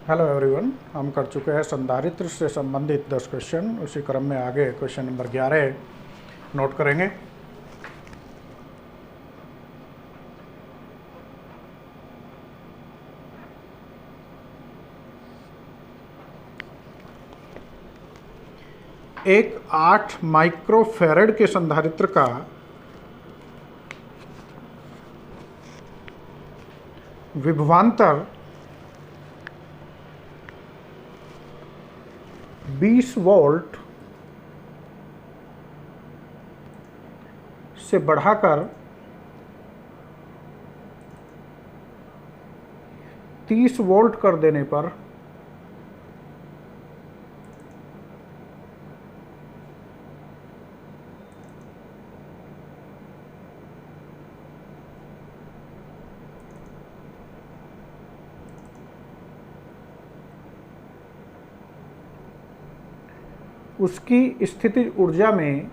Hello everyone, हम कर चुके हैं संधारित्र से संबंधित 10 क्वेश्चन। उसी क्रम में आगे क्वेश्चन नंबर 11 नोट करेंगे। एक 8 माइक्रोफैरड के संधारित्र का विभवांतर 20 वोल्ट से बढ़ाकर 30 वोल्ट कर देने पर उसकी स्थितिज ऊर्जा में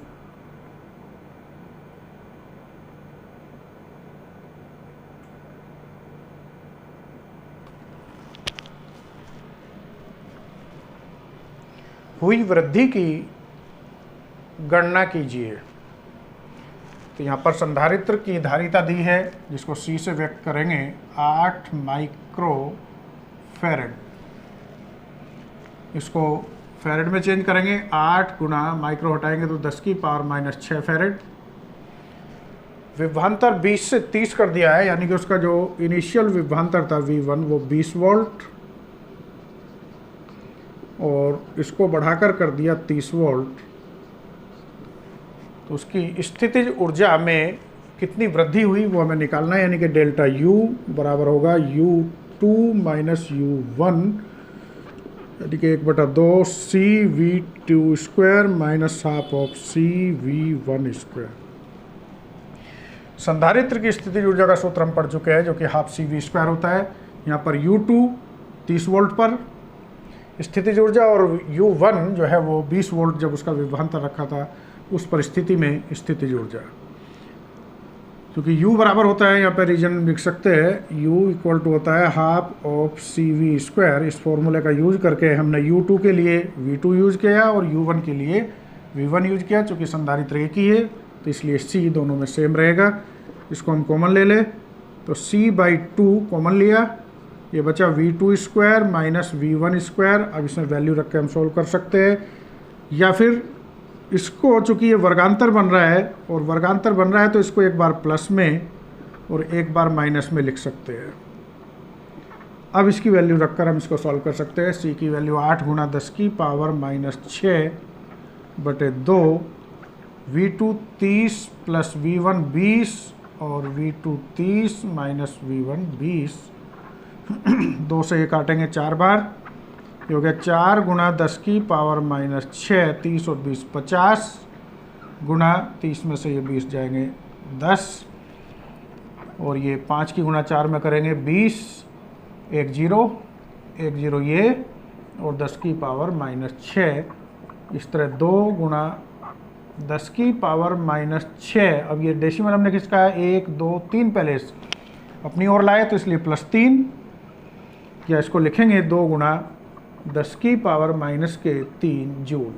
हुई वृद्धि की गणना कीजिए। तो यहाँ पर संधारित्र की धारिता दी है जिसको C से व्यक्त करेंगे 8 माइक्रो फैरड। इसको फैरड में चेंज करेंगे, 8 गुना माइक्रो हटाएंगे तो 10 की पावर -6 फैरड। विभवांतर 20 से 30 कर दिया है, यानी कि उसका जो इनिशियल विभवांतर था V1 वो 20 वोल्ट, और इसको बढ़ाकर कर दिया 30 वोल्ट। तो उसकी स्थितिज ऊर्जा में कितनी वृद्धि हुई वो हमें निकालना है, यानी कि डेल्टा U बराबर होगा U2 माइनस U1, यानी कि 1/2 CV2 square minus half of CV1 square. संधारित्र की स्थितिज ऊर्जा का सूत्र हम पढ़ चुके हैं, जो कि हाफ CV स्क्वायर होता है। यहाँ पर U2 30 वोल्ट पर स्थितिज ऊर्जा और U1 जो है वो 20 वोल्ट जब उसका विभवांतर रखा था उस परिस्थिति में स्थितिज ऊर्जा। क्योंकि U बराबर होता है, यहाँ पर रीजन लिख सकते हैं, U इक्वल टू होता है हाफ ऑफ CV स्क्वायर। इस फॉर्मूले का यूज करके हमने U2 के लिए V2 यूज किया और U1 के लिए V1 यूज किया। चूँकि संधारित्र एक ही है तो इसलिए C दोनों में सेम रहेगा। इसको हम कॉमन ले लें तो C/2 कॉमन लिया, ये बचा V2 square minus V1 square. अब इसमें वैल्यू रख के हम सोल्व कर सकते हैं, या फिर इसको, चूँकि ये वर्गांतर बन रहा है और वर्गांतर बन रहा है तो इसको एक बार प्लस में और एक बार माइनस में लिख सकते हैं। अब इसकी वैल्यू रखकर हम इसको सॉल्व कर सकते हैं। C की वैल्यू 8 गुना 10 की पावर -6/2, V2 30 प्लस V1 20 और V2 30 माइनस V1 20। 2 से ये काटेंगे 4 बार, ये हो गया 4 गुना 10 की पावर -6, 30 और 20 50 गुना 30 में से ये 20 जाएंगे 10, और ये 5 की गुना 4 में करेंगे 20, 1 0 ये, और 10 की पावर -6। इस तरह 2 गुना 10 की पावर -6। अब ये डेसिमल हमने किसका है, 1 2 3 पहले अपनी ओर लाए तो इसलिए +3, या इसको लिखेंगे 2 गुना 10 की पावर -3 जूल।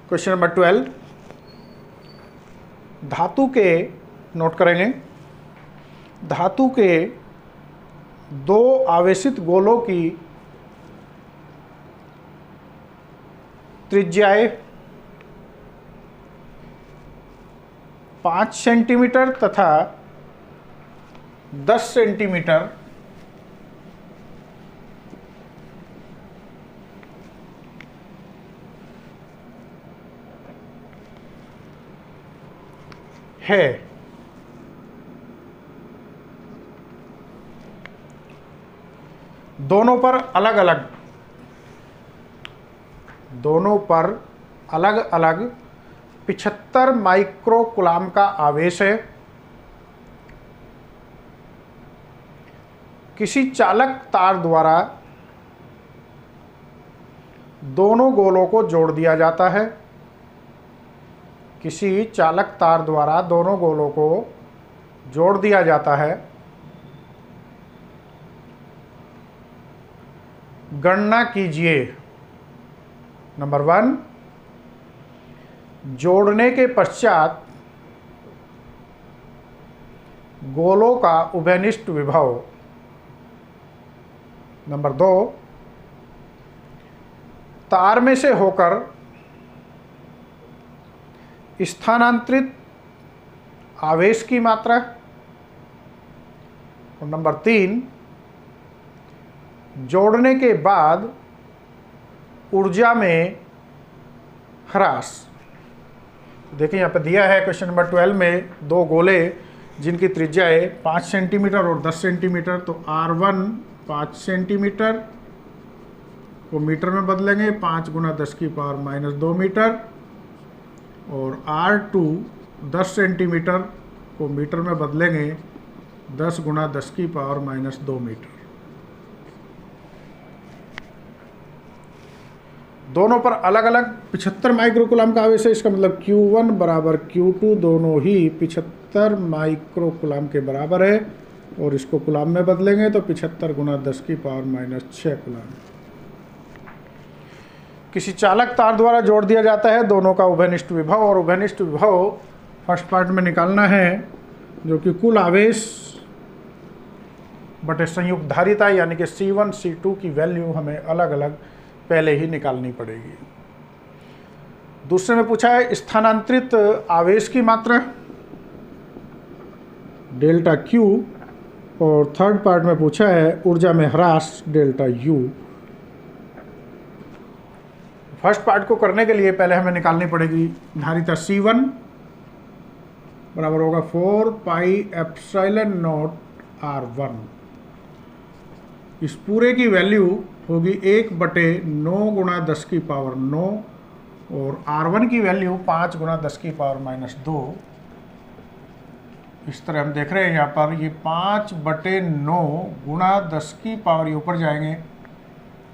क्वेश्चन नंबर 12, धातु के, नोट करेंगे, धातु के 2 आवेशित गोलों की त्रिज्याएं 5 सेंटीमीटर तथा 10 सेंटीमीटर है। दोनों पर अलग अलग 75 माइक्रो कूलाम का आवेश है। किसी चालक तार द्वारा दोनों गोलों को जोड़ दिया जाता है। किसी चालक तार द्वारा दोनों गोलों को जोड़ दिया जाता है। गणना कीजिए। नंबर 1, जोड़ने के पश्चात गोलों का उभयनिष्ठ विभव। नंबर 2, तार में से होकर स्थानांतरित आवेश की मात्रा। और नंबर 3, जोड़ने के बाद ऊर्जा में ह्रास। देखिए यहाँ पे दिया है क्वेश्चन नंबर 12 में 2 गोले जिनकी त्रिज्या है 5 सेंटीमीटर और 10 सेंटीमीटर। तो R1 5 सेंटीमीटर को मीटर में बदलेंगे, 5 गुना 10 की पावर माइनस 2 मीटर। और R2 10 सेंटीमीटर को मीटर में बदलेंगे, 10 गुना 10 की पावर माइनस 2 मीटर। दोनों पर अलग अलग 75 माइक्रोकुलाम का आवेश है। इसका मतलब Q1 बराबर Q2 दोनों ही 75 माइक्रोकुलाम के बराबर है। और इसको कुलाम में बदलेंगे तो 75 गुना 10 की पावर माइनस 6 कुलाम। किसी चालक तार द्वारा जोड़ दिया जाता है दोनों का उभयनिष्ठ विभव। और उभयनिष्ठ विभव फर्स्ट पार्ट में निकालना है, जो कि कुल आवेश बटे संयुक्त धारिता यानी कि C1 C2 की वैल्यू हमें अलग अलग पहले ही निकालनी पड़ेगी। दूसरे में पूछा है स्थानांतरित आवेश की मात्रा डेल्टा Q। और थर्ड पार्ट में पूछा है ऊर्जा में ह्रास डेल्टा U। फर्स्ट पार्ट को करने के लिए पहले हमें निकालनी पड़ेगी धारिता C1 बराबर होगा 4 पाई एप्सिलॉन नॉट R1। इस पूरे की वैल्यू होगी 1/9 गुना 10 की पावर 9। और R1 की वैल्यू 5 गुना 10 की पावर माइनस 2। इस तरह हम देख रहे हैं यहाँ पर ये 5/9 गुना 10 की पावर, ये ऊपर जाएंगे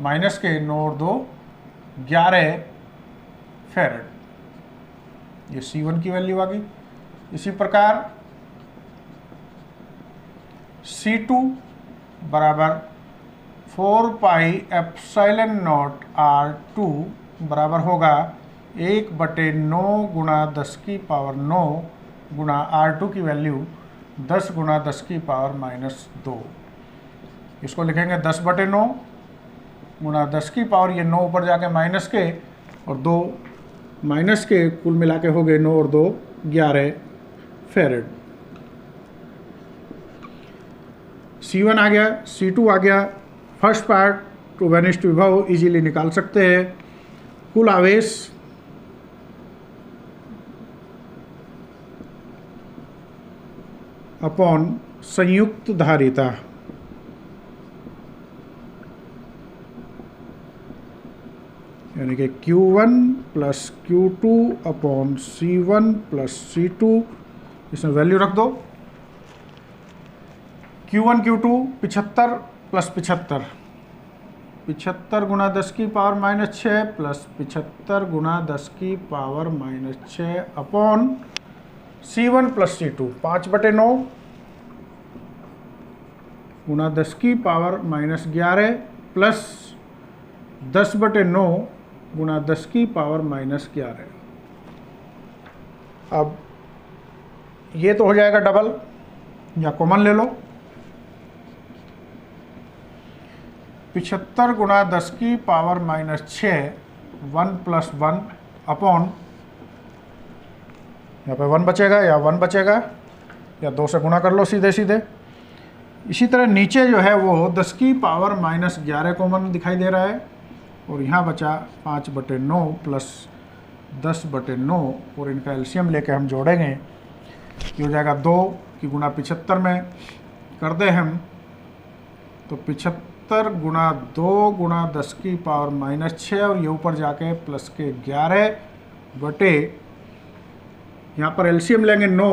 माइनस के 9 और 2 11 फैरेड। ये C1 की वैल्यू आ गई। इसी प्रकार C2 बराबर 4 पाई एप्सिलॉन नॉट R2 बराबर होगा 1/9 गुना 10 की पावर 9 गुना R2 की वैल्यू 10 गुना 10 की पावर माइनस 2। इसको लिखेंगे 10/9 गुना 10 की पावर, ये 9 ऊपर जाके माइनस के और 2 माइनस के, कुल मिला के हो गए 9 और 2 11 फैरेड। C1 आ गया, C2 आ गया। फर्स्ट पार्ट उभयनिष्ठ विभव इजीली निकाल सकते हैं। कुल आवेश अपॉन संयुक्त धारिता यानी कि Q1 plus Q2 upon C1 plus C2। इसमें वैल्यू रख दो। Q1 Q2 75 प्लस 75, 75 गुना 10 की पावर माइनस 6 प्लस 75 गुना 10 की power minus 6 upon C1 plus C2 5/9 गुना 10 की पावर माइनस 11 प्लस 10/9 गुना 10 की पावर माइनस 11। अब ये तो हो जाएगा डबल, या कॉमन ले लो। 75 गुना 10 की पावर माइनस 6 1 प्लस 1 अपॉन, यहाँ पे 1 बचेगा या 1 बचेगा, या 2 से गुणा कर लो सीधे सीधे। इसी तरह नीचे जो है वो 10 की पावर माइनस 11 कॉमन दिखाई दे रहा है। और यहाँ बचा 5/9 प्लस 10/9 और इनका एलसीएम लेके हम जोड़ेंगे। ये हो जाएगा 2 की गुना 75 में कर दे हम, तो 75 गुना 2 गुना 10 की पावर माइनस 6 और ये ऊपर जाके प्लस के 11 बटे, यहाँ पर एलसीएम लेंगे 9,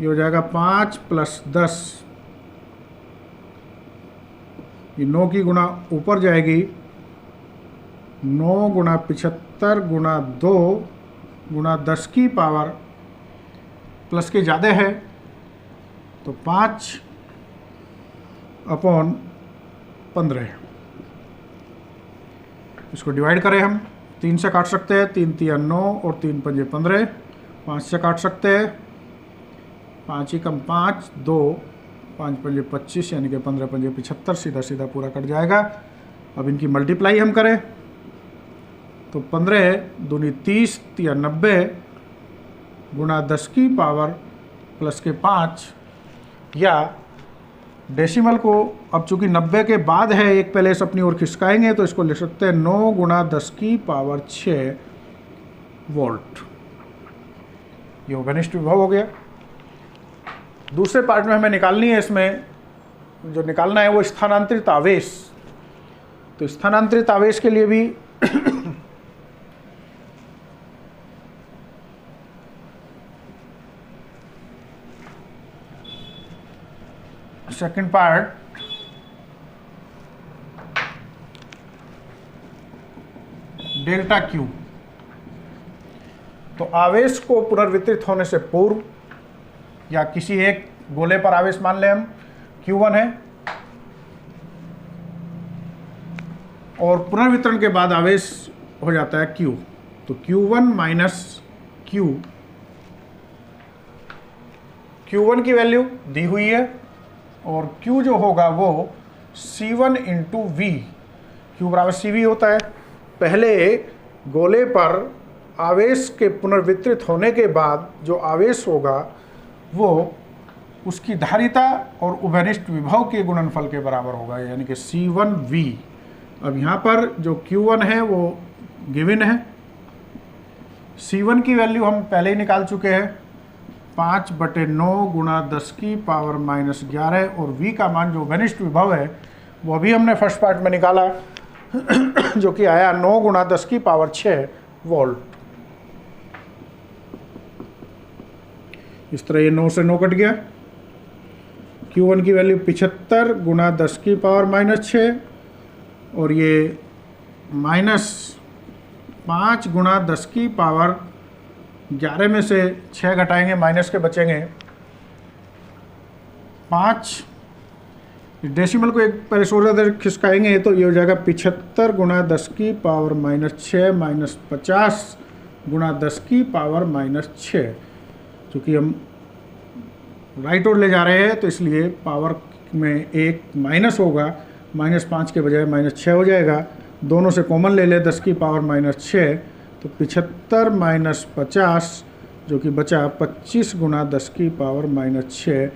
ये हो जाएगा 5 प्लस 10। ये 9 की गुना ऊपर जाएगी, 9 गुना 75 गुना 2 गुना 10 की पावर प्लस के ज़्यादा है तो 5 अपॉन 15। इसको डिवाइड करें हम, 3 से काट सकते हैं, 3 तिया 9 और 3 पंजे 15, 5 से काट सकते हैं, 5 ही कम 5, 2, 5 पंजे 25 यानी कि 15 पंजे 75, सीधा सीधा पूरा कट जाएगा। अब इनकी मल्टीप्लाई हम करें तो 15 दूनी 30 तिया 90 गुणा 10 की पावर प्लस के 5, या डेसिमल को अब चूंकि 90 के बाद है, एक पहले से अपनी ओर खिसकाएंगे तो इसको लिख सकते हैं 9 गुणा 10 की पावर 6 वोल्ट। ये ओघनिष्ठ विभव हो गया। दूसरे पार्ट में हमें निकालनी है, इसमें जो निकालना है वो स्थानांतरित आवेश। तो स्थानांतरित आवेश के लिए भी सेकंड पार्ट, डेल्टा क्यू। तो आवेश को पुनर्वितरित होने से पूर्व या किसी एक गोले पर आवेश मान लें हम Q1 है, और पुनर्वितरण के बाद आवेश हो जाता है Q। तो Q1 माइनस Q1 की वैल्यू दी हुई है, और Q जो होगा वो C1 इंटू वी, Q बराबर CV होता है। पहले गोले पर आवेश के पुनर्वितरित होने के बाद जो आवेश होगा वो उसकी धारिता और उभयनिष्ठ विभव के गुणनफल के बराबर होगा, यानी कि C1V। अब यहाँ पर जो Q1 है वो गिवन है, C1 की वैल्यू हम पहले ही निकाल चुके हैं, 5/9 गुणा 10 की पावर माइनस 11, और V का मान जो घनिष्ठ विभव है वो अभी हमने फर्स्ट पार्ट में निकाला जो कि आया 9 गुणा 10 की पावर 6 वोल्ट। इस तरह ये 9 से 9 कट गया। Q1 की वैल्यू 75 गुणा 10 की पावर माइनस 6, और ये -5 गुणा 10 की पावर 11 में से 6 घटाएंगे, माइनस के बचेंगे 5। डेसिमल को एक पहले सोचा देर खिसकाएंगे तो ये हो जाएगा 75 गुणा 10 की पावर माइनस 6 माइनस 50 गुणा 10 की पावर माइनस 6। चूँकि हम राइट ओर ले जा रहे हैं तो इसलिए पावर में एक माइनस होगा, -5 के बजाय -6 हो जाएगा। दोनों से कॉमन ले ले 10 की पावर -6, तो 75 माइनस 50 जो कि बचा 25 गुणा 10 की पावर -6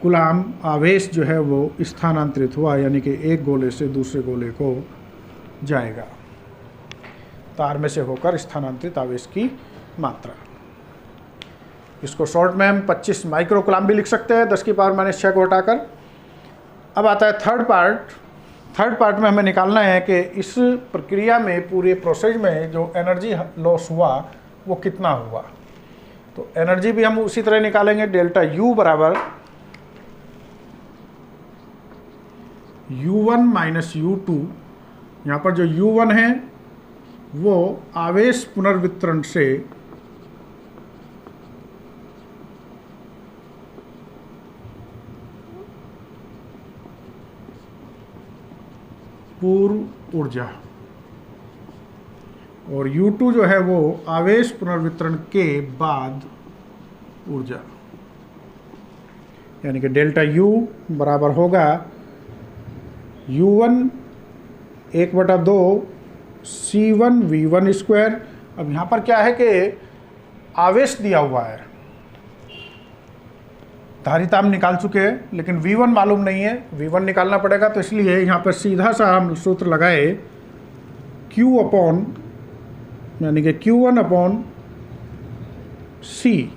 कूलाम आवेश जो है वो स्थानांतरित हुआ, यानी कि एक गोले से दूसरे गोले को जाएगा। तार में से होकर स्थानांतरित आवेश की मात्रा। इसको शॉर्ट में हम 25 माइक्रो कूलाम भी लिख सकते हैं 10 की पावर -6 को हटाकर। अब आता है थर्ड पार्ट। थर्ड पार्ट में हमें निकालना है कि इस प्रक्रिया में, पूरे प्रोसेस में जो एनर्जी लॉस हुआ वो कितना हुआ। तो एनर्जी भी हम उसी तरह निकालेंगे, डेल्टा U बराबर U1 माइनस U2। यहाँ पर जो U1 है वो आवेश पुनर्वितरण से पूर्व ऊर्जा, और U2 जो है वो आवेश पुनर्वितरण के बाद ऊर्जा, यानी कि डेल्टा U बराबर होगा U1 1/2 C1 V1 स्क्वायर। अब यहाँ पर क्या है कि आवेश दिया हुआ है, धारिता हम निकाल चुके हैं, लेकिन V1 मालूम नहीं है, V1 निकालना पड़ेगा। तो इसलिए यहाँ पर सीधा सा हम सूत्र लगाए Q अपॉन, यानी कि Q1 अपॉन C।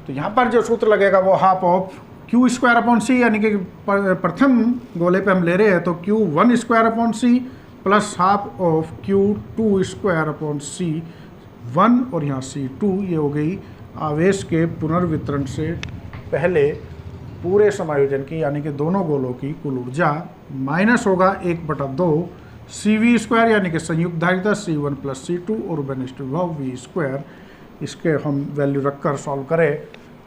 तो यहाँ पर जो सूत्र लगेगा वो half of Q square upon C, यानी कि प्रथम गोले पे हम ले रहे हैं तो Q1 square upon C plus half of Q2 square upon C1 और यहाँ C2, ये हो गई आवेश के पुनर्वितरण से पहले पूरे समायोजन की यानी कि दोनों गोलों की कुल ऊर्जा, माइनस होगा 1/2 CV स्क्वायर यानी कि संयुक्त धारिता C1 प्लस C2 और बेनिस्ट विभव V स्क्वायर। इसके हम वैल्यू रखकर सॉल्व करें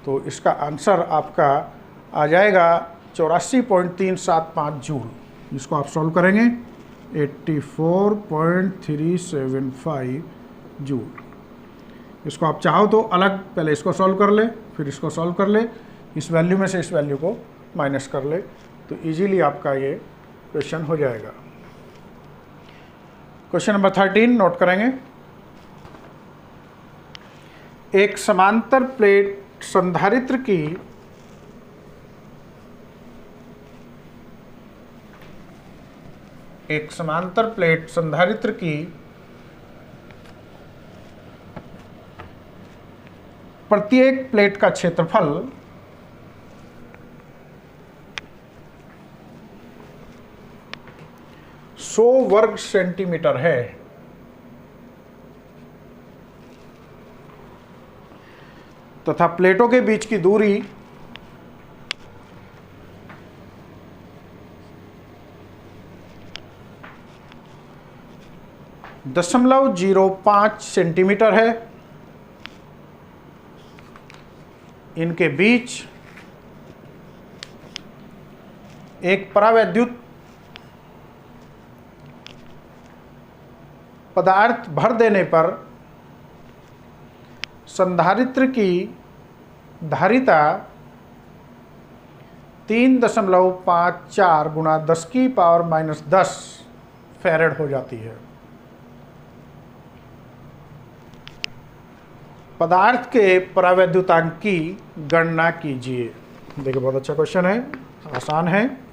तो इसका आंसर आपका आ जाएगा 84.375 जूल। इसको आप सॉल्व करेंगे 84.375 जूल। इसको आप चाहो तो अलग पहले इसको सॉल्व कर ले, फिर इसको सॉल्व कर ले, इस वैल्यू में से इस वैल्यू को माइनस कर ले, तो इजीली आपका ये क्वेश्चन हो जाएगा। क्वेश्चन नंबर 13 नोट करेंगे। एक समांतर प्लेट संधारित्र की प्रत्येक प्लेट का क्षेत्रफल 100 वर्ग सेंटीमीटर है। तथा प्लेटों के बीच की दूरी 0.05 सेंटीमीटर है। इनके बीच एक परावैद्युत पदार्थ भर देने पर संधारित्र की धारिता 3.54 गुणा 10⁻⁻10 फैरेड हो जाती है। पदार्थ के परावैद्युतांक की गणना कीजिए। देखिए बहुत अच्छा क्वेश्चन है, आसान है।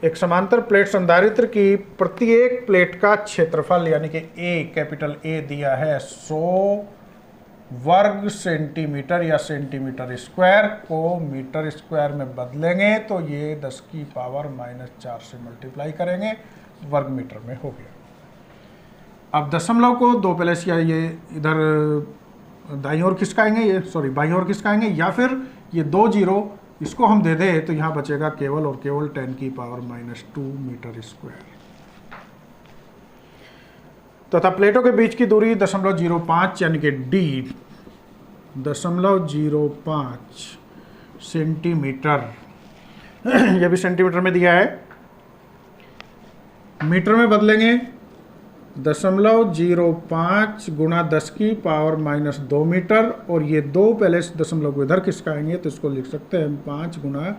एक समांतर प्लेट संधारित्र की प्रत्येक प्लेट का क्षेत्रफल यानी कि ए, कैपिटल ए दिया है 100 वर्ग सेंटीमीटर या सेंटीमीटर स्क्वायर को मीटर स्क्वायर में बदलेंगे तो ये 10⁻⁻4 से मल्टीप्लाई करेंगे, वर्ग मीटर में हो गया। अब दशमलव को 2 प्लस या ये इधर दाईं ओर खिसकाएंगे, ये सॉरी बाईं ओर खिसकाएंगे, या फिर ये 2 जीरो इसको हम दे दें तो यहाँ बचेगा केवल और केवल 10⁻⁻2 मीटर स्क्वायर। तथा प्लेटों के बीच की दूरी 0.05 यानी कि D 0.05 सेंटीमीटर, यह भी सेंटीमीटर में दिया है, मीटर में बदलेंगे 0.05 गुणा 10⁻⁻2 मीटर, और ये 2 पहले दशमलव को इधर खिसकाएंगे तो इसको लिख सकते हैं हम 5 गुणा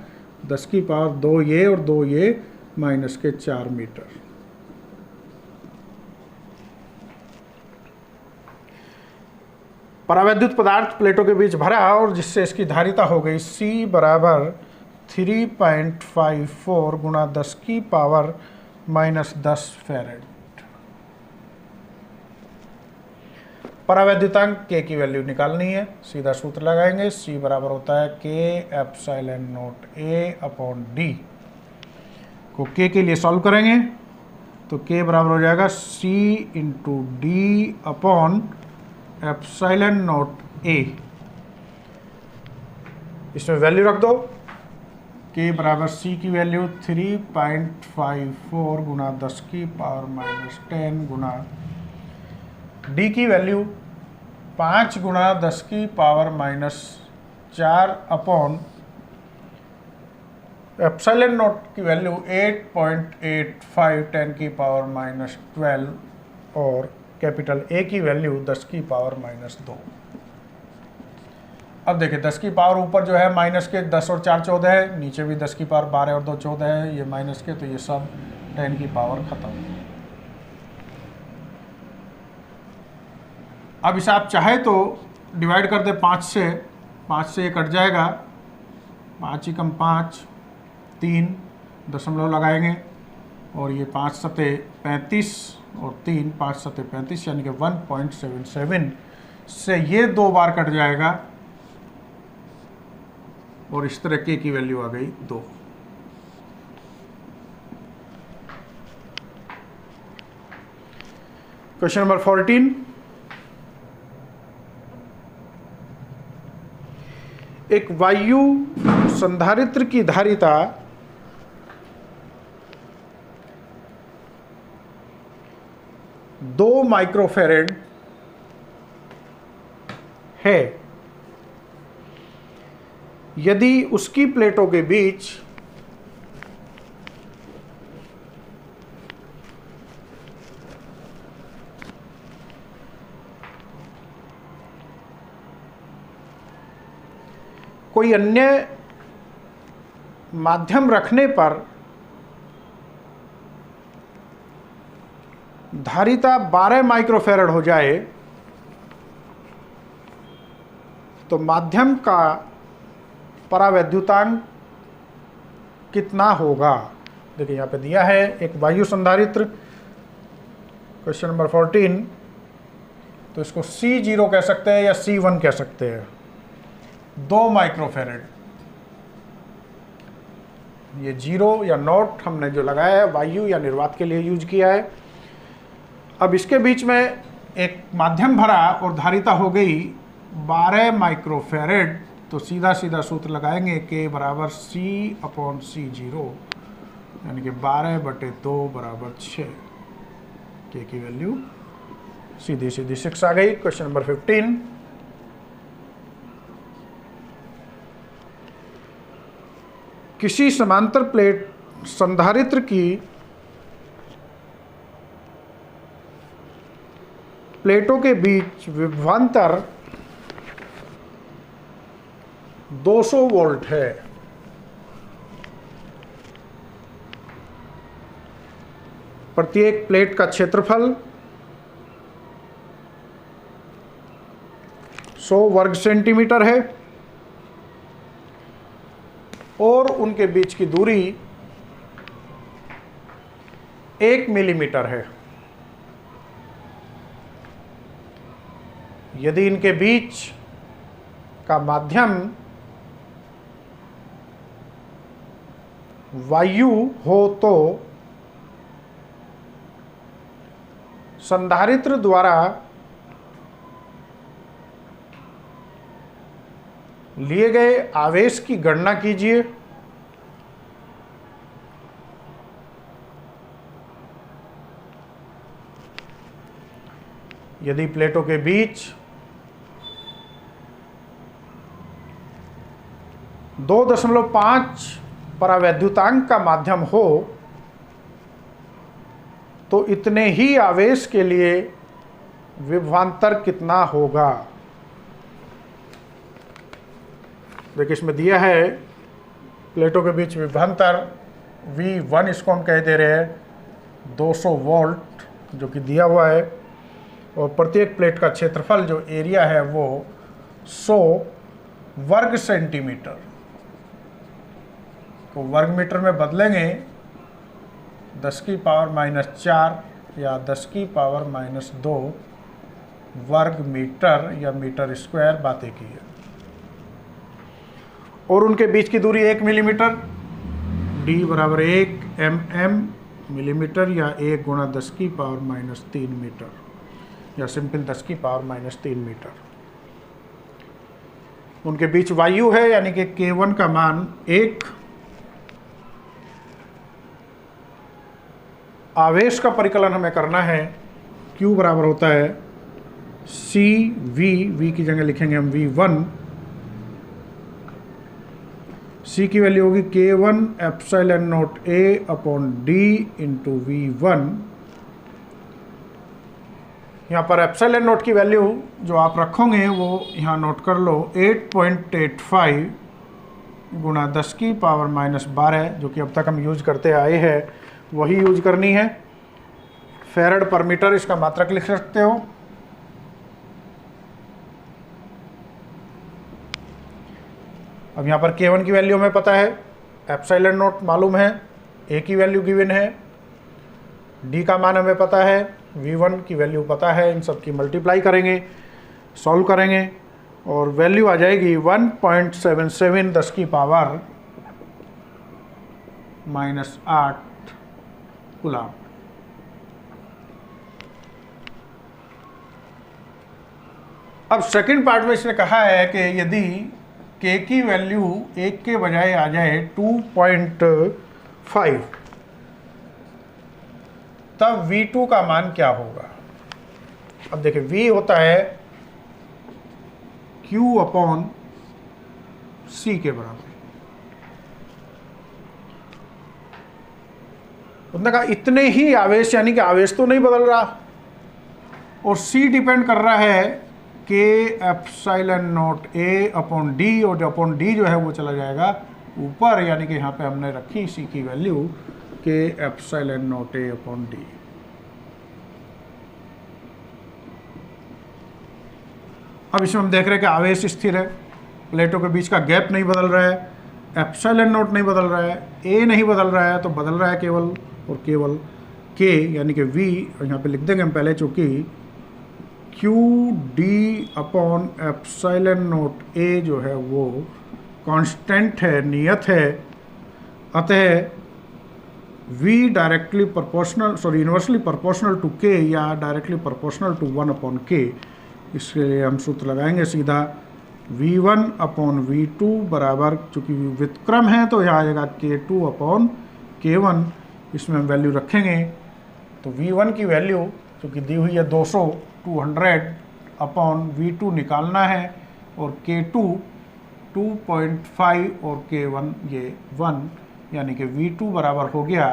10⁻2 ये और 2 ये -4 मीटर। परावैद्युत पदार्थ प्लेटों के बीच भरा और जिससे इसकी धारिता हो गई C बराबर 3.54 गुणा 10⁻⁻10 फैरेड। परावैद्युतांक K की वैल्यू निकालनी है, सीधा सूत्र लगाएंगे। C बराबर होता है K epsilon not A upon D। को K के लिए सॉल्व करेंगे तो K बराबर हो जाएगा C into D upon epsilon not A। इसमें वैल्यू रख दो। K बराबर C की वैल्यू 3.54 गुणा 10⁻⁻10 गुणा D की वैल्यू 5 गुणा 10⁻⁻4 अपॉन एप्सिलॉन नॉट की वैल्यू 8.85 10⁻⁻12 और कैपिटल A की वैल्यू 10⁻⁻2। अब देखिए 10 की पावर ऊपर जो है माइनस के 10 और 4 14 है, नीचे भी 10 की पावर 12 और 2 14 है, ये माइनस के, तो ये सब 10 की पावर खत्म। अब इसे आप चाहे तो डिवाइड कर दे 5 से, 5 से ये कट जाएगा, 5 एकम 5, 3 दशमलव लगाएंगे और ये 5 सते 35 और 3 5 सते 35 यानी कि 1.77 से ये 2 बार कट जाएगा और इस तरह K की वैल्यू आ गई 2। क्वेश्चन नंबर 14, एक वायु संधारित्र की धारिता 2 माइक्रोफैरेड है। यदि उसकी प्लेटों के बीच कोई अन्य माध्यम रखने पर धारिता 12 माइक्रोफैरड हो जाए तो माध्यम का परावैद्युतांक कितना होगा। देखिए यहाँ पे दिया है एक वायु संधारित्र, क्वेश्चन नंबर 14, तो इसको C0 कह सकते हैं या C1 कह सकते हैं। 2 माइक्रोफैरड, ये 0 या नॉट हमने जो लगाया है वायु या निर्वात के लिए यूज किया है। अब इसके बीच में एक माध्यम भरा और धारिता हो गई 12 माइक्रोफैरड, तो सीधा सीधा सूत्र लगाएंगे K बराबर C/C0, यानी कि 12/2 बराबर 6। K की वैल्यू सीधी सीधी 6 आ गई। क्वेश्चन नंबर 15, किसी समांतर प्लेट संधारित्र की प्लेटों के बीच विभवांतर 200 वोल्ट है। प्रत्येक प्लेट का क्षेत्रफल 100 वर्ग सेंटीमीटर है और उनके बीच की दूरी 1 मिलीमीटर है। यदि इनके बीच का माध्यम वायु हो तो संधारित्र द्वारा लिए गए आवेश की गणना कीजिए। यदि प्लेटों के बीच 2.5 परावैद्युतांक का माध्यम हो तो इतने ही आवेश के लिए विभवांतर कितना होगा। देखिए इसमें दिया है प्लेटों के बीच विभवांतर V1, इसको हम कह दे रहे हैं 200 वोल्ट जो कि दिया हुआ है, और प्रत्येक प्लेट का क्षेत्रफल जो एरिया है वो 100 वर्ग सेंटीमीटर को वर्ग मीटर में बदलेंगे 10⁻⁻⁴ या 10⁻⁻2 वर्ग मीटर या मीटर स्क्वायर बातें की है। और उनके बीच की दूरी 1 मिलीमीटर, D बराबर 1 mm मिलीमीटर या 1 गुणा 10⁻³ मीटर या सिंपल 10⁻³ मीटर। उनके बीच वायु है यानी कि K1 का मान 1। आवेश का परिकलन हमें करना है, Q बराबर होता है CV की जगह लिखेंगे हम V1। C की वैल्यू होगी K1 ε0 A/D इंटू V1। यहाँ पर ε0 की वैल्यू जो आप रखोगे वो यहाँ नोट कर लो, 8.85 गुणा 10⁻⁻12 जो कि अब तक हम यूज करते आए हैं वही यूज करनी है। फैरड पर मीटर इसका मात्रक लिख सकते हो। अब यहाँ पर K1 की वैल्यू हमें पता है, ε0 मालूम है, A की वैल्यू गिवन है, D का मान हमें पता है, V1 की वैल्यू पता है। इन सब की मल्टीप्लाई करेंगे, सॉल्व करेंगे और वैल्यू आ जाएगी 1.77 10⁻⁻8 कूलम। अब सेकंड पार्ट में इसने कहा है कि यदि k की वैल्यू 1 के बजाय आ जाए 2.5, तब V2 का मान क्या होगा। अब देखिए V होता है Q अपॉन C के बराबर। उसने कहा इतने ही आवेश, यानी कि आवेश तो नहीं बदल रहा, और C डिपेंड कर रहा है के epsilon not A upon D, और अपॉन डी जो है वो चला जाएगा ऊपर, यानी कि यहाँ पे हमने रखी C की वैल्यू के epsilon not A upon D. अब इसमें हम देख रहे हैं कि आवेश स्थिर है, प्लेटों के बीच का गैप नहीं बदल रहा है, एप्सिलॉन नॉट नहीं बदल रहा है, A नहीं बदल रहा है, तो बदल रहा है केवल और केवल K, यानी कि V, और यहाँ पे लिख देंगे हम पहले, चूँकि Q D upon epsilon not A जो है वो कांस्टेंट है, नियत है, अतः V directly proportional, sorry inversely proportional to K या directly proportional to 1 upon K। इसके लिए हम सूत्र लगाएंगे सीधा, V1 अपॉन V2 बराबर, चूँकि व्युत्क्रम है तो यहाँ आ जाएगा K2 अपॉन K1। इसमें हम वैल्यू रखेंगे तो V1 की वैल्यू चूँकि दी हुई है 200 अपॉन V2 निकालना है, और K2 2.5 और K1 ये 1, यानी कि V2 बराबर हो गया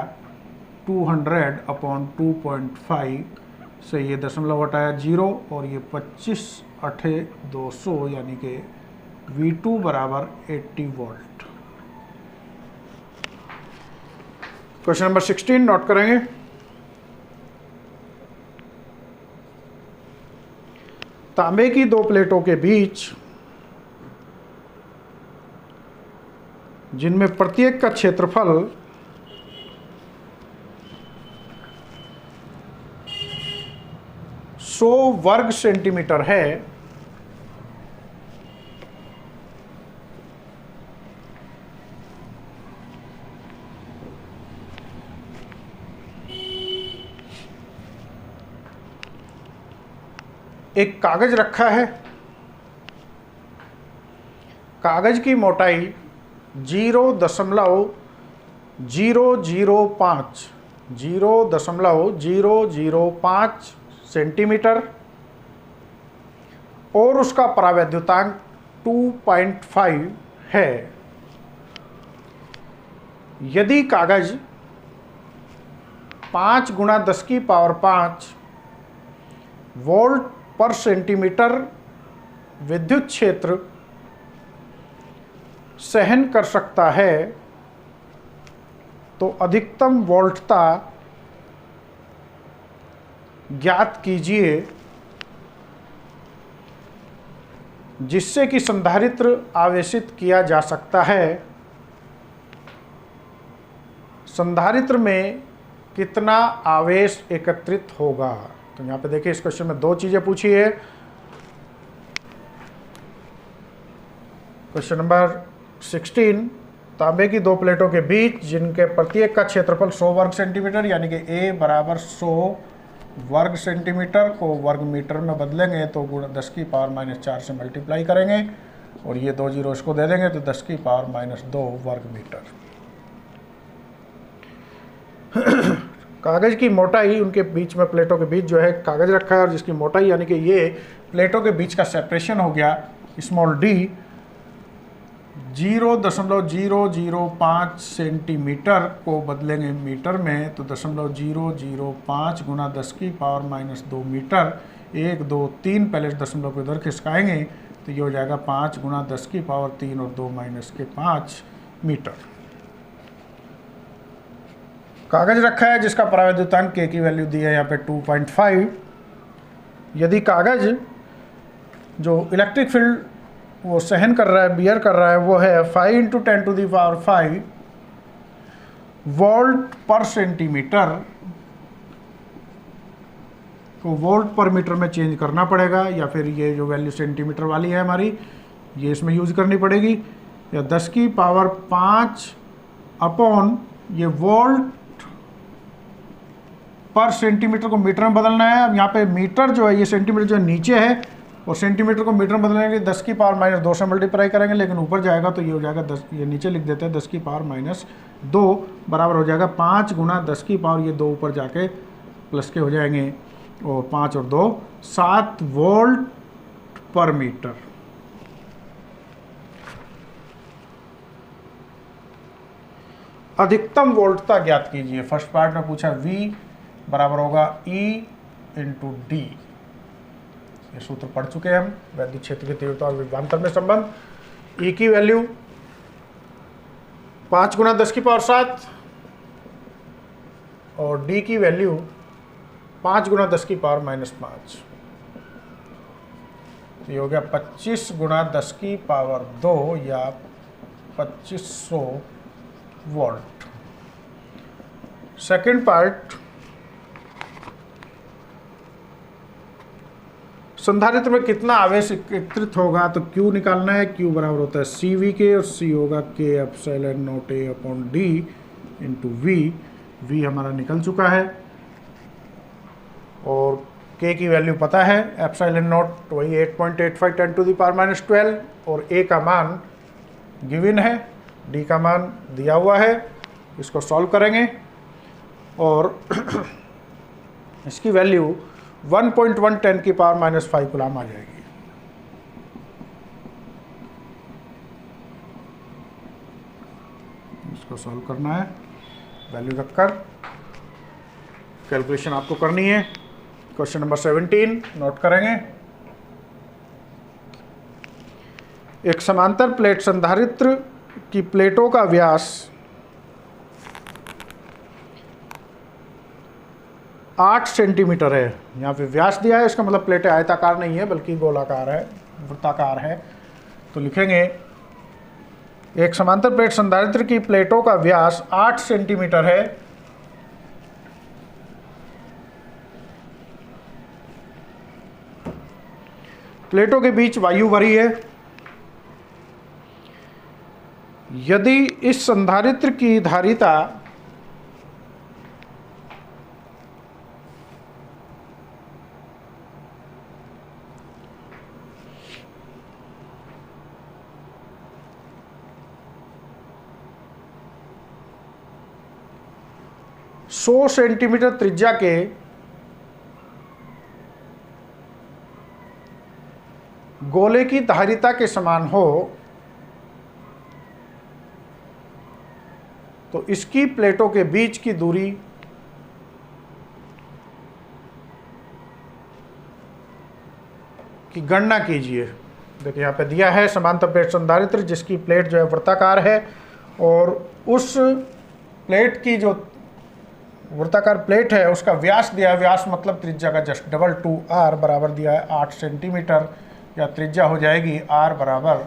200 अपॉन 2.5 से ये दशमलव हटाया 0, और ये 25 8 200, यानी कि V2 बराबर 80 वोल्ट। क्वेश्चन नंबर 16 नोट करेंगे। तांबे की दो प्लेटों के बीच जिनमें प्रत्येक का क्षेत्रफल 100 वर्ग सेंटीमीटर है, एक कागज रखा है, कागज की मोटाई 0.005 सेंटीमीटर और उसका परावैद्युतांक 2.5 है। यदि कागज 5 गुणा 10 की पावर 5 वोल्ट पर सेंटीमीटर विद्युत क्षेत्र सहन कर सकता है, तो अधिकतम वोल्टता ज्ञात कीजिए जिससे कि संधारित्र आवेशित किया जा सकता है। संधारित्र में कितना आवेश एकत्रित होगा। तो यहाँ पे देखिए इस क्वेश्चन में दो चीजें पूछी है। क्वेश्चन नंबर 16, तांबे की दो प्लेटों के बीच जिनके प्रत्येक का क्षेत्रफल 100 वर्ग सेंटीमीटर, यानी कि A बराबर 100 वर्ग सेंटीमीटर को वर्ग मीटर में बदलेंगे तो गुणा 10 की पावर -4 से मल्टीप्लाई करेंगे, और ये 2 जीरो इसको दे देंगे तो 10 की पावर -2 वर्ग मीटर। कागज की मोटाई, उनके बीच में प्लेटों के बीच जो है कागज रखा है और जिसकी मोटाई, यानी कि ये प्लेटों के बीच का सेपरेशन हो गया स्मॉल d, 0.005 सेंटीमीटर को बदलेंगे मीटर में तो 0.005 गुना 10 की पावर -2 मीटर, 1 2 3 पहले दशमलव को इधर खिसकाएंगे तो ये हो जाएगा 5 गुना 10 की पावर 3 और 2 माइनस के 5 मीटर। कागज रखा है जिसका परावैद्युतांक K की वैल्यू दी है यहाँ पे 2.5। यदि कागज जो इलेक्ट्रिक फील्ड वो सहन कर रहा है, बियर कर रहा है, वो है 5 × 10⁵ वोल्ट पर सेंटीमीटर, को वोल्ट पर मीटर में चेंज करना पड़ेगा, या फिर ये जो वैल्यू सेंटीमीटर वाली है हमारी ये इसमें यूज करनी पड़ेगी, या 10 की पावर 5 अपॉन ये वोल्ट पर सेंटीमीटर को मीटर में बदलना है। अब यहाँ पे मीटर जो है ये सेंटीमीटर जो नीचे है और सेंटीमीटर को मीटर में बदलने के लिए 10 की पावर माइनस 2 से मल्टीप्लाई करेंगे, लेकिन ऊपर जाएगा तो ये हो जाएगा 10, ये नीचे लिख देते हैं 10 की पावर माइनस 2 बराबर हो जाएगा 5 गुना 10 की पावर, ये 2 ऊपर जाके प्लस के हो जाएंगे, और 5 और 2 7 वोल्ट पर मीटर। अधिकतम वोल्टता ज्ञात कीजिए। फर्स्ट पार्ट में पूछा V बराबर होगा E इंटू डी। ये सूत्र पढ़ चुके हैं हम, वैद्युत क्षेत्र की तीव्रता और विभवांतर में संबंध। E की वैल्यू 5 गुना 10 की पावर 7 और D की वैल्यू 5 गुना 10 की पावर माइनस 5। ये हो गया 25 गुना 10 की पावर 2 या 2500 वोल्ट। सेकंड पार्ट, संधारित्र में कितना आवेश एकत्रित होगा, तो Q निकालना है। Q बराबर होता है CV के, और C होगा K epsilon not A upon D into V। V हमारा निकल चुका है और K की वैल्यू पता है, एप्सिलॉन नॉट वही 8.85 10 टू द पावर माइनस 12, और A का मान गिवन है, D का मान दिया हुआ है। इसको सॉल्व करेंगे और इसकी वैल्यू 1.110 की पावर माइनस 5 कूलम आ जाएगी। इसको सॉल्व करना है, वैल्यू रखकर कैलकुलेशन आपको करनी है। क्वेश्चन नंबर 17 नोट करेंगे। एक समांतर प्लेट संधारित्र की प्लेटों का व्यास 8 सेंटीमीटर है। यहाँ पे व्यास दिया है, इसका मतलब प्लेटें आयताकार नहीं है बल्कि गोलाकार है, वृत्ताकार है। तो लिखेंगे एक समांतर प्लेट संधारित्र की प्लेटों का व्यास 8 सेंटीमीटर है। प्लेटों के बीच वायु भरी है। यदि इस संधारित्र की धारिता सौ सेंटीमीटर त्रिज्या के गोले की धारिता के समान हो तो इसकी प्लेटों के बीच की दूरी की गणना कीजिए। देखिए यहाँ पे दिया है समांतर प्लेट संधारित्र जिसकी प्लेट जो है वृत्ताकार है, और उस प्लेट की जो वृत्ताकार प्लेट है उसका व्यास दिया है, व्यास मतलब त्रिज्या का जस्ट डबल 2r बराबर दिया है 8 सेंटीमीटर, या त्रिज्या हो जाएगी r बराबर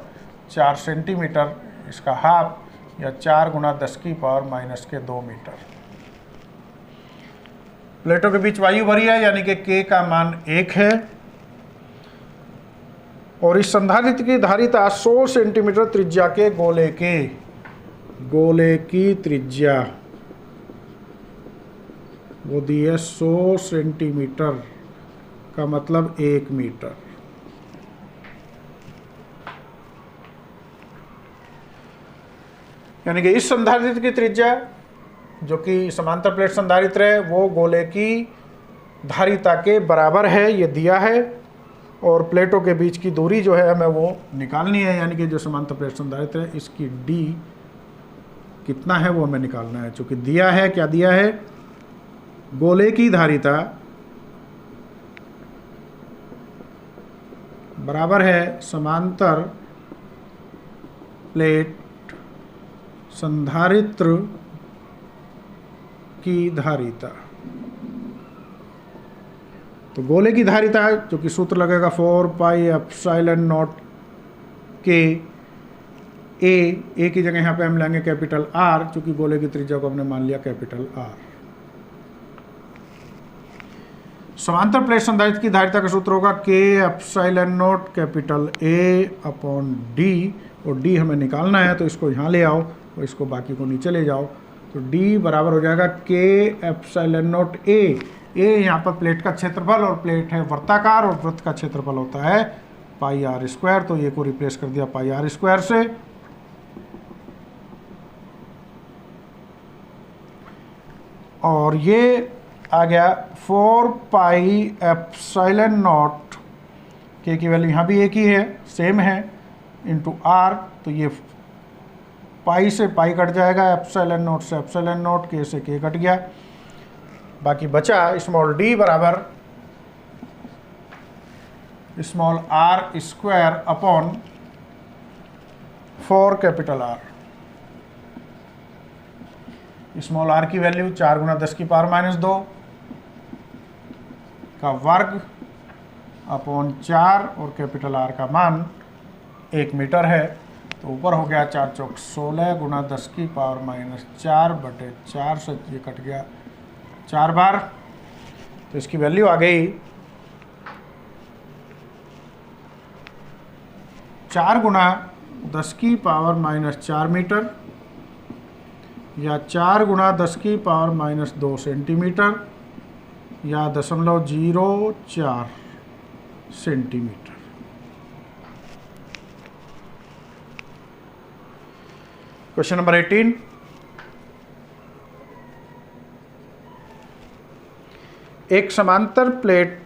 4 सेंटीमीटर, इसका हाफ या 4 गुना 10 की पावर माइनस के 2 मीटर। प्लेटों के बीच वायु भरी है यानी कि k का मान 1 है, और इस संधारित्र की धारिता 100 सेंटीमीटर त्रिज्या के गोले की त्रिज्या वो दी है 100 सेंटीमीटर, का मतलब 1 मीटर। यानी कि इस संधारित्र की त्रिज्या जो कि समांतर प्लेट संधारित्र है वो गोले की धारिता के बराबर है, ये दिया है, और प्लेटों के बीच की दूरी जो है हमें वो निकालनी है। यानी कि जो समांतर प्लेट संधारित्र है इसकी d कितना है वो हमें निकालना है। चूंकि दिया है, क्या दिया है, गोले की धारिता बराबर है समांतर प्लेट संधारित्र की धारिता। तो गोले की धारिता है जो कि सूत्र लगेगा 4 पाई एप्सिलॉन नॉट के ए की जगह यहाँ पे हम लेंगे कैपिटल R, चूंकि गोले की त्रिज्या को हमने मान लिया कैपिटल R। समांतर प्लेट संधारित्र की धारिता का सूत्र होगा K epsilon not capital A upon D, और D हमें निकालना है तो इसको यहाँ ले आओ और इसको बाकी को नीचे ले जाओ। तो D बराबर हो जाएगा K एप्सिलॉन नॉट A। यहाँ पर प्लेट का क्षेत्रफल, और प्लेट है वृत्ताकार और वृत्त का क्षेत्रफल होता है पाई आर स्क्वायर, तो ये को रिप्लेस कर दिया पाई आर स्क्वायर से। और ये आ गया 4 पाई एप्सिलॉन नॉट, के की वैल्यू यहाँ भी एक ही है, सेम है, इंटू आर। तो ये पाई से पाई कट जाएगा, एप्सिलॉन नॉट से एप्सिलॉन नॉट, के से के कट गया, बाकी बचा स्मॉल डी बराबर small R square upon 4 capital R. Small R की वैल्यू 4 गुना 10 की पावर माइनस 2 का वर्ग अपॉन 4 और कैपिटल आर का मान 1 मीटर है। तो ऊपर हो गया 4 चौक 16 गुना 10 की पावर माइनस 4 बटे 4 से ये कट गया 4 बार। तो इसकी वैल्यू आ गई 4 गुना 10 की पावर माइनस 4 मीटर, या 4 गुना 10 की पावर माइनस 2 सेंटीमीटर, या 0.04 सेंटीमीटर। क्वेश्चन नंबर 18, एक समांतर प्लेट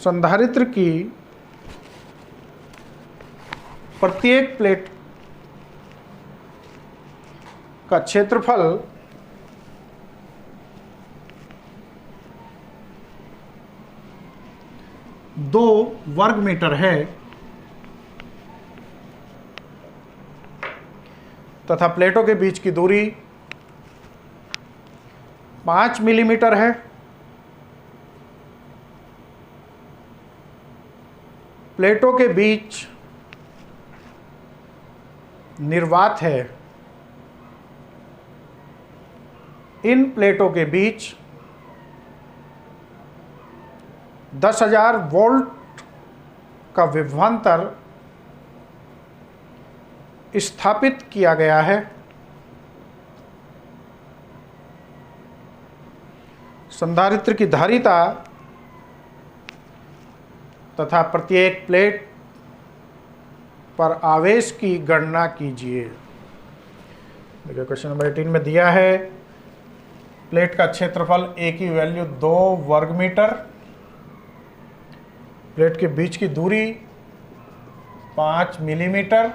संधारित्र की प्रत्येक प्लेट का क्षेत्रफल 2 वर्ग मीटर है तथा प्लेटों के बीच की दूरी 5 मिलीमीटर है। प्लेटों के बीच निर्वात है। इन प्लेटों के बीच 10,000 वोल्ट का विभवांतर स्थापित किया गया है। संधारित्र की धारिता तथा प्रत्येक प्लेट पर आवेश की गणना कीजिए। देखिए क्वेश्चन नंबर 18 में दिया है प्लेट का क्षेत्रफल ए की वैल्यू 2 वर्ग मीटर, प्लेट के बीच की दूरी 5 मिलीमीटर,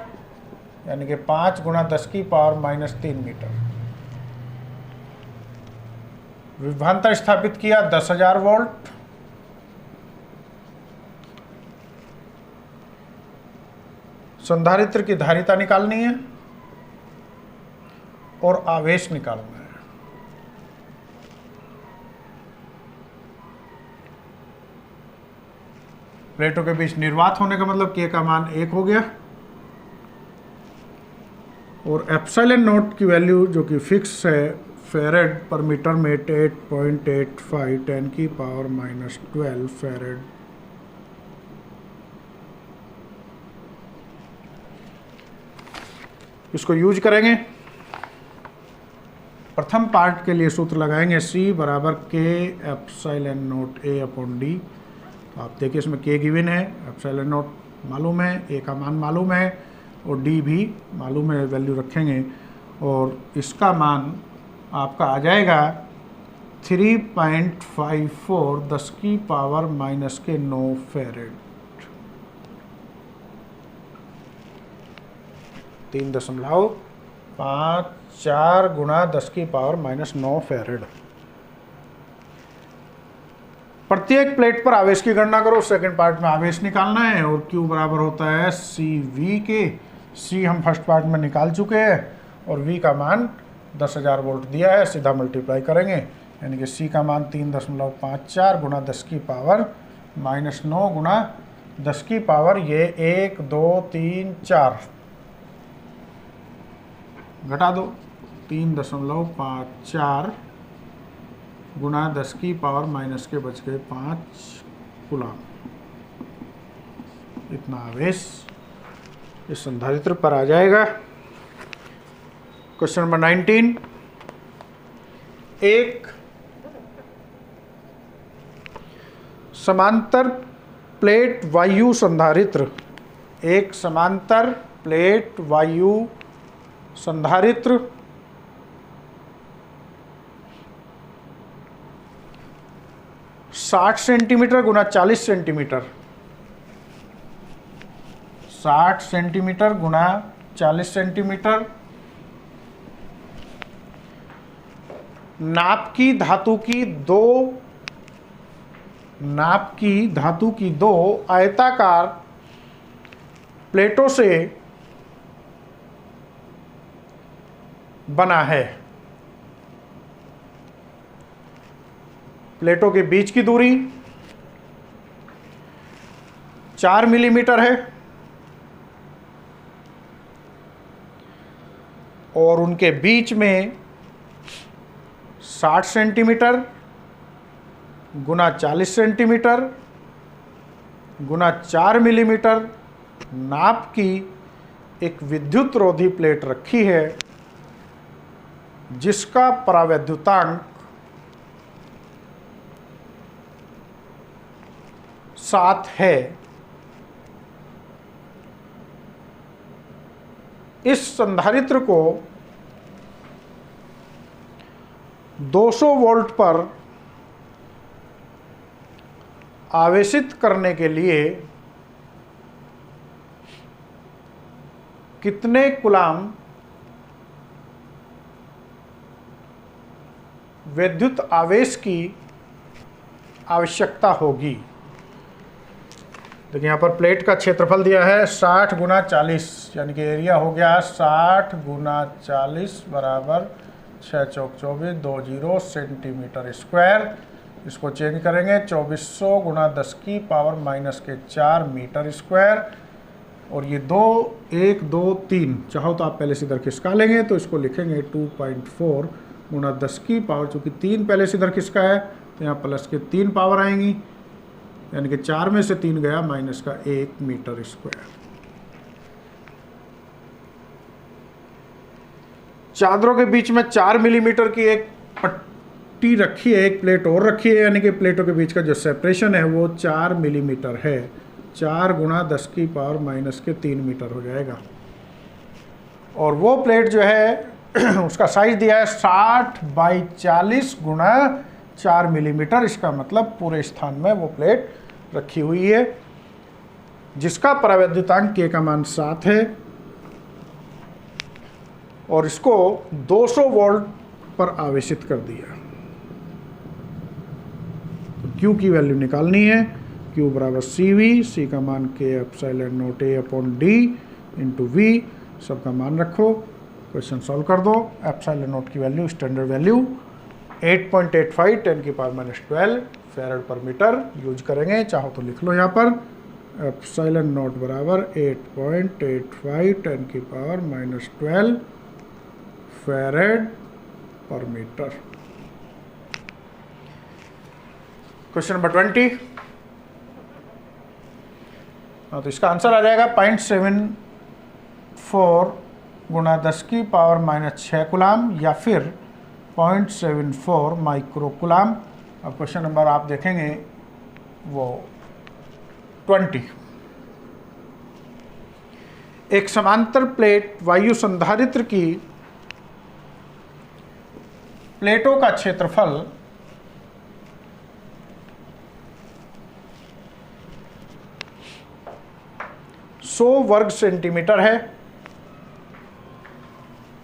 यानी कि 5 गुना 10 की पावर माइनस 3 मीटर। विभवांतर स्थापित किया 10,000 वोल्ट। संधारित्र की धारिता निकालनी है और आवेश निकालना है। प्लेटों के बीच निर्वात होने का मतलब के का मान 1 हो गया, और एप्सिलॉन नॉट की वैल्यू जो कि फिक्स है फेरेड पर मीटर में 8.85 10 की पावर माइनस 12 फेरेड। इसको यूज करेंगे। प्रथम पार्ट के लिए सूत्र लगाएंगे C बराबर के epsilon not A upon D. तो आप देखिए इसमें के गिवन है, एप्सिलॉन नॉट मालूम है, ए का मान मालूम है और डी भी मालूम है, वैल्यू रखेंगे और इसका मान आपका आ जाएगा 3.54 10 की पावर माइनस के 9 फेरेड। 3.54 गुना 10 की पावर माइनस 9 फेरेड। प्रत्येक प्लेट पर आवेश की गणना करो। सेकंड पार्ट में आवेश निकालना है और Q बराबर होता है CV के। C हम फर्स्ट पार्ट में निकाल चुके हैं और V का मान 10,000 वोल्ट दिया है, सीधा मल्टीप्लाई करेंगे, यानी कि C का मान 3.54 गुना 10 की पावर माइनस 9 गुना 10 की पावर ये 1 2 3 4 घटा दो 3.54 गुना 10 की पावर माइनस के बच गए 5 कूलम। इतना आवेश इस संधारित्र पर आ जाएगा। क्वेश्चन नंबर 19, एक समांतर प्लेट वायु संधारित्र एक समांतर प्लेट वायु संधारित्र साठ सेंटीमीटर गुना 40 सेंटीमीटर, 60 सेंटीमीटर गुना 40 सेंटीमीटर नाप की धातु की दो आयताकार प्लेटों से बना है। प्लेटों के बीच की दूरी 4 मिलीमीटर है और उनके बीच में 60 सेंटीमीटर गुना 40 सेंटीमीटर गुना 4 मिलीमीटर नाप की एक विद्युत रोधी प्लेट रखी है जिसका परावैद्युतांक 7 है। इस संधारित्र को 200 वोल्ट पर आवेशित करने के लिए कितने कूलाम विद्युत आवेश की आवश्यकता होगी। देखिए यहाँ पर प्लेट का क्षेत्रफल दिया है 60 गुना 40, यानी कि एरिया हो गया 60 गुना 40 बराबर 6 चौक 24 20 सेंटीमीटर स्क्वायर। इसको चेंज करेंगे 2400 गुना 10 की पावर -4 मीटर स्क्वायर। और ये 2 1 2 3 चाहो तो आप पहले से इधर खिसका लेंगे, तो इसको लिखेंगे 2.4 गुना 10 की पावर, चूँकि 3 पहले से इधर खिसका है तो यहाँ प्लस के 3 पावर आएंगी, यानी कि 4 में से 3 गया -1 मीटर स्क्वायर। चादरों के बीच में 4 मिलीमीटर की एक पट्टी रखी है, एक प्लेट और रखी है, यानी कि प्लेटों के बीच का जो सेपरेशन है वो 4 मिलीमीटर है। 4 गुना 10 की पावर -3 मीटर हो जाएगा। और वो प्लेट जो है उसका साइज दिया है 60 बाई 40 गुना 4 मिलीमीटर। इसका मतलब पूरे स्थान में वो प्लेट रखी हुई है जिसका परावैद्युतांक K का मान 7 है और इसको 200 वोल्ट पर आवेशित कर दिया। तो Q की वैल्यू निकालनी है। Q बराबर CV, C का मान K epsilon not A upon D into V, सबका मान रखो, क्वेश्चन सॉल्व कर दो। एप्सिलॉन नॉट की वैल्यू स्टैंडर्ड वैल्यू 8.85 10 की पावर -12 फैराड पर मीटर यूज करेंगे, चाहो तो लिख लो यहाँ पर एप्सिलॉन नॉट बराबर 8.85 10 की पावर -12 फैराड पर मीटर। Question number 20। तो इसका आंसर आ जाएगा 0.74 गुना 10 की पावर -6 कूलाम या फिर 0.74 माइक्रो कूलाम। अब क्वेश्चन नंबर आप देखेंगे वो 20। एक समांतर प्लेट वायु संधारित्र की प्लेटों का क्षेत्रफल 100 वर्ग सेंटीमीटर है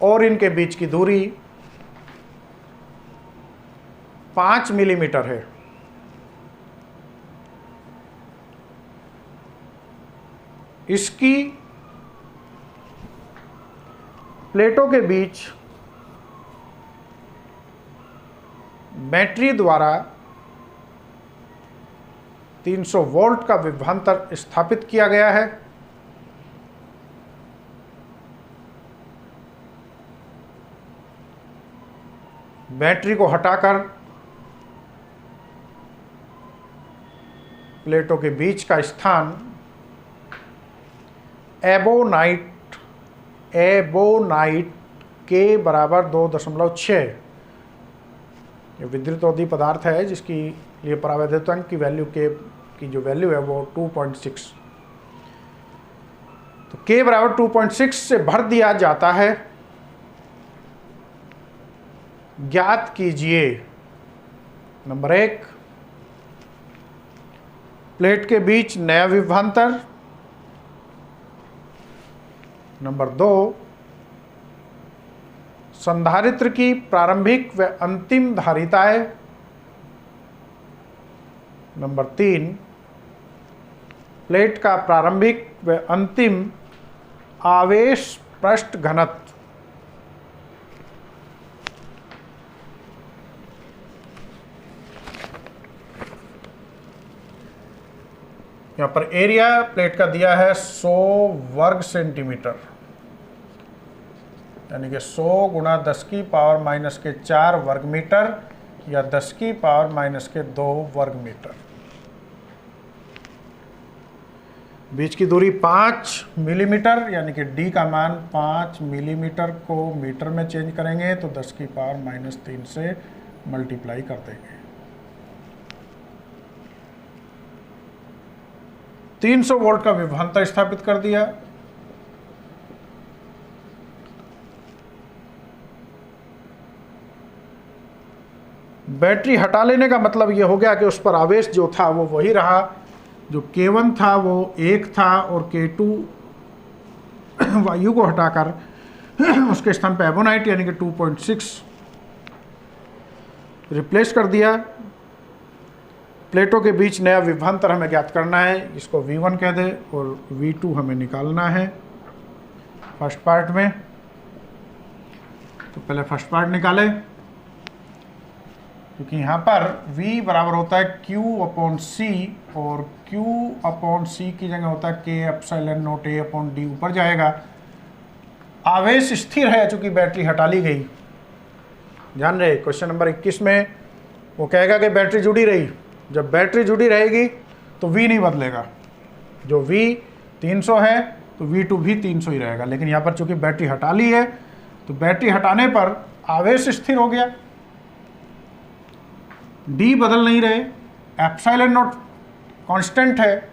और इनके बीच की दूरी 5 मिलीमीटर है। इसकी प्लेटों के बीच बैटरी द्वारा 300 वोल्ट का विभवांतर स्थापित किया गया है। बैटरी को हटाकर प्लेटों के बीच का स्थान एबोनाइट के बराबर 2.6, ये विद्युतरोधी पदार्थ है जिसकी लिए परावैद्युतांक की वैल्यू के की जो वैल्यू है वो 2.6। तो K बराबर 2.6 से भर दिया जाता है। ज्ञात कीजिए नंबर 1 प्लेट के बीच नया विभवांतर, नंबर 2 संधारित्र की प्रारंभिक व अंतिम धारिताएं, नंबर 3 प्लेट का प्रारंभिक व अंतिम आवेश पृष्ठ घनत्व। यहां पर एरिया प्लेट का दिया है 100 वर्ग सेंटीमीटर, यानी कि 100 गुणा 10 की पावर माइनस के 4 वर्ग मीटर या 10 की पावर माइनस के 2 वर्ग मीटर। बीच की दूरी 5 मिलीमीटर, यानी कि डी का मान 5 मिलीमीटर को मीटर में चेंज करेंगे तो 10 की पावर माइनस 3 से मल्टीप्लाई कर देंगे। 300 वोल्ट का विभवांतर स्थापित कर दिया। बैटरी हटा लेने का मतलब यह हो गया कि उस पर आवेश जो था वो वही रहा, जो K1 था वो 1 था और K2 वायु को हटाकर उसके स्थान पर एबोनाइट यानी कि 2.6 रिप्लेस कर दिया। प्लेटों के बीच नया विभवांतर हमें ज्ञात करना है, इसको V1 कह दे और V2 हमें निकालना है फर्स्ट पार्ट में। तो पहले फर्स्ट पार्ट निकाले, क्योंकि यहाँ पर V बराबर होता है Q/C और Q/C की जगह होता है K एप्सिलॉन नॉट A/D, ऊपर जाएगा। आवेश स्थिर है चूंकि बैटरी हटा ली गई। ध्यान रहे क्वेश्चन नंबर 21 में वो कहेगा कि बैटरी जुड़ी रही। जब बैटरी जुड़ी रहेगी तो V नहीं बदलेगा, जो V 300 है तो V2 भी 300 ही रहेगा। लेकिन यहाँ पर चूंकि बैटरी हटा ली है तो बैटरी हटाने पर आवेश स्थिर हो गया, D बदल नहीं रहे, एप्सिलॉन नॉट कांस्टेंट है,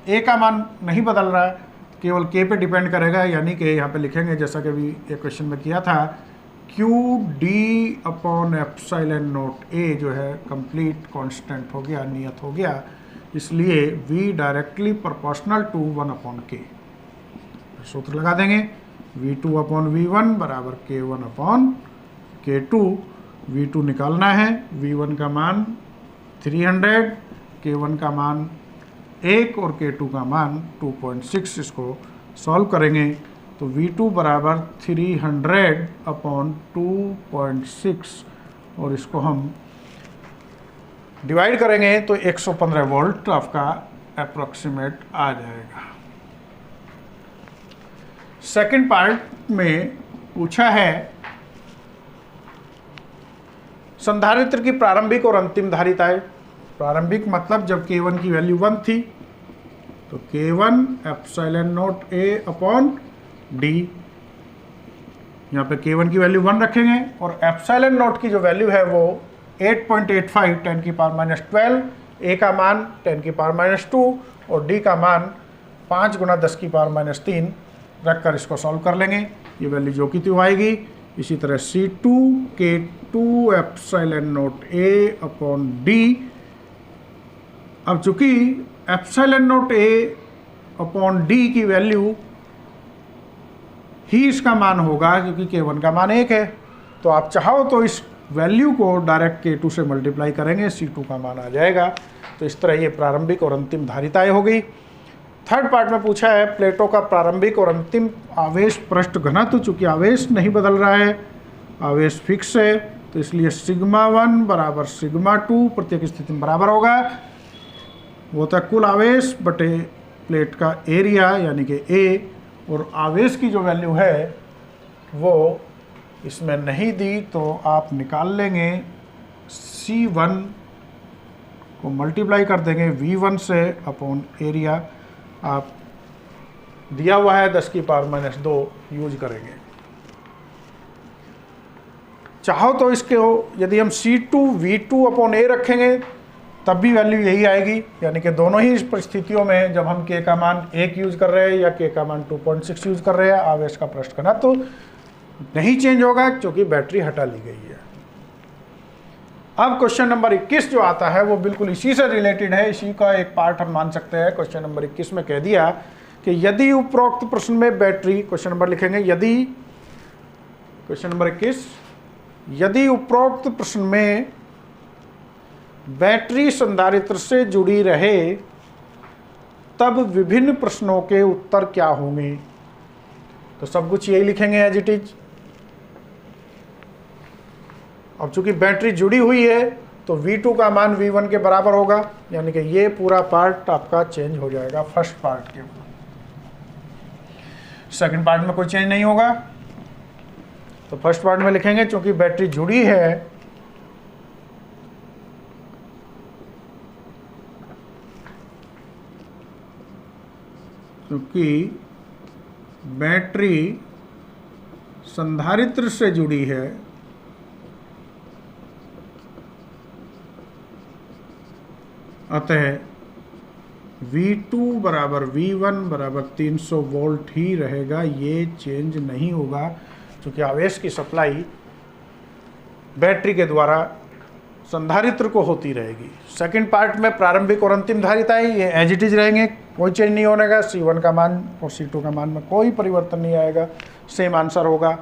A का मान नहीं बदल रहा है, केवल K पे डिपेंड करेगा। यानी कि यहाँ पे लिखेंगे जैसा कि अभी एक क्वेश्चन में किया था, QD/एप्सिलॉन नॉट A जो है कंप्लीट कांस्टेंट हो गया, नियत हो गया, इसलिए V directly proportional to 1/K। सूत्र लगा देंगे, V2/V1 बराबर K1/K2। V2 निकालना है, V1 का मान 300, K1 का मान 1 और K2 का मान 2.6। इसको सॉल्व करेंगे तो V2 बराबर 300/2.6 और इसको हम डिवाइड करेंगे तो 115 वोल्ट आपका अप्रोक्सीमेट आ जाएगा। सेकंड पार्ट में पूछा है संधारित्र की प्रारंभिक और अंतिम धारिताएं। प्रारंभिक मतलब जब K1 की वैल्यू 1 थी तो K1 एप्सिलॉन नॉट A/D, यहाँ पे K1 की वैल्यू 1 रखेंगे और एप्सिलॉन नॉट की जो वैल्यू है वो 8.85 10 की पावर माइनस 12, A का मान 10 की पावर माइनस 2 और D का मान 5 गुणा 10 की पावर माइनस 3 रखकर इसको सॉल्व कर लेंगे। ये वैल्यू जो की त्यों आएगी। इसी तरह C2 K2 epsilon not A/D। अब चूंकि एप्सिलॉन नॉट A/D की वैल्यू ही इसका मान होगा, क्योंकि K1 का मान 1 है, तो आप चाहो तो इस वैल्यू को डायरेक्ट K2 से मल्टीप्लाई करेंगे, C2 का मान आ जाएगा। तो इस तरह ये प्रारंभिक और अंतिम धारिताएं हो गई। थर्ड पार्ट में पूछा है प्लेटों का प्रारंभिक और अंतिम आवेश पृष्ठ घनत्व। चूंकि आवेश नहीं बदल रहा है, आवेश फिक्स है, तो इसलिए σ1 बराबर σ2 प्रत्येक स्थिति में बराबर होगा। वो होता है कुल आवेश बटे प्लेट का एरिया यानी कि A, और आवेश की जो वैल्यू है वो इसमें नहीं दी तो आप निकाल लेंगे। C1 को मल्टीप्लाई कर देंगे V1 से अपॉन एरिया। आप दिया हुआ है 10 की पावर माइनस 2 यूज करेंगे। चाहो तो इसके यदि हम C2 V2 अपॉन A रखेंगे तब भी वैल्यू यही आएगी, यानी कि दोनों ही परिस्थितियों में जब हम K का मान 1 यूज़ कर रहे हैं या K का मान 2.6 यूज़ कर रहे हैं, आवेश का प्रश्न करना तो नहीं चेंज होगा क्योंकि बैटरी हटा ली गई है। अब क्वेश्चन नंबर 21 जो आता है वो बिल्कुल इसी से रिलेटेड है, इसी का एक पार्ट हम मान सकते हैं। क्वेश्चन नंबर 21 में कह दिया कि यदि उपरोक्त प्रश्न में बैटरी, क्वेश्चन नंबर लिखेंगे यदि, क्वेश्चन नंबर 21, यदि उपरोक्त प्रश्न में बैटरी संधारित्र से जुड़ी रहे तब विभिन्न प्रश्नों के उत्तर क्या होंगे। तो सब कुछ यही लिखेंगे एज इट इज। अब चूंकि बैटरी जुड़ी हुई है तो V2 का मान V1 के बराबर होगा, यानी कि ये पूरा पार्ट आपका चेंज हो जाएगा फर्स्ट पार्ट के ऊपर। सेकंड पार्ट में कोई चेंज नहीं होगा। तो फर्स्ट पार्ट में लिखेंगे चूंकि बैटरी जुड़ी है क्योंकि बैटरी संधारित्र से जुड़ी है अतः V2 बराबर V1 बराबर 300 वोल्ट ही रहेगा, ये चेंज नहीं होगा क्योंकि आवेश की सप्लाई बैटरी के द्वारा संधारित्र को होती रहेगी। सेकंड पार्ट में प्रारंभिक और अंतिम धारिताएं ये एज इट इज रहेंगे, कोई चेंज नहीं होने का। C1 का मान और C2 का मान में कोई परिवर्तन नहीं आएगा, सेम आंसर होगा।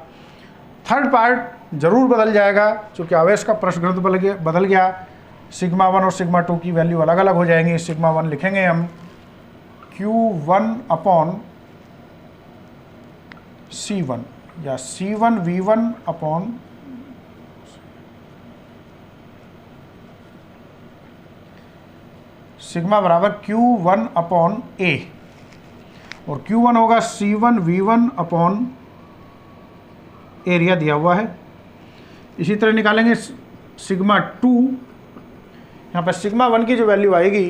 थर्ड पार्ट जरूर बदल जाएगा क्योंकि आवेश का प्रश्न बदल गया। सिग्मा 1 और सिग्मा 2 की वैल्यू अलग अलग हो जाएंगी। सिग्मा 1 लिखेंगे हम Q1 अपॉन C1 या C1 V1 अपॉन सिग्मा बराबर Q1 अपॉन A, और Q1 होगा C1 V1 अपॉन एरिया दिया हुआ है। इसी तरह निकालेंगे सिग्मा 2, यहाँ पर सिग्मा 1 की जो वैल्यू आएगी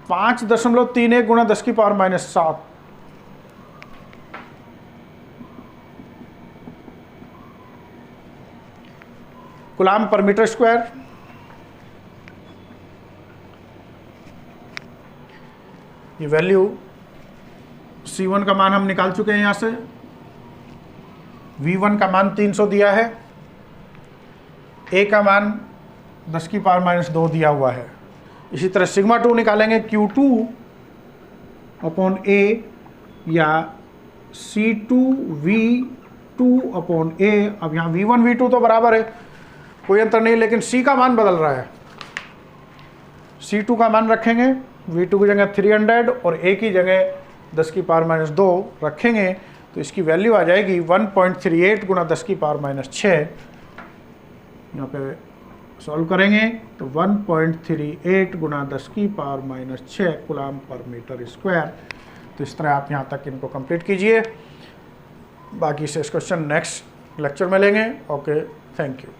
5.31 गुणा 10 की पावर -7, कूलाम पर मीटर स्क्वायर। ये वैल्यू C1 का मान हम निकाल चुके हैं यहाँ से। V1 का मान 300 दिया है, A का मान 10 की पावर -2 दिया हुआ है। इसी तरह सिग्मा 2 निकालेंगे Q2 अपॉन A या C2 V2 अपॉन A। अब यहाँ V1 V2 तो बराबर है, कोई अंतर नहीं, लेकिन C का मान बदल रहा है। C2 का मान रखेंगे, V2 की जगह 300 और A की जगह 10 की पावर -2 रखेंगे तो इसकी वैल्यू आ जाएगी 1.38 गुणा 10 की पावर -6। यहाँ पे सॉल्व करेंगे तो 1.38 गुणा 10 की पावर -6 कूलाम पर मीटर स्क्वायर। तो इस तरह आप यहाँ तक इनको कंप्लीट कीजिए। बाकी से क्वेश्चन नेक्स्ट लेक्चर में लेंगे। Okay, thank you.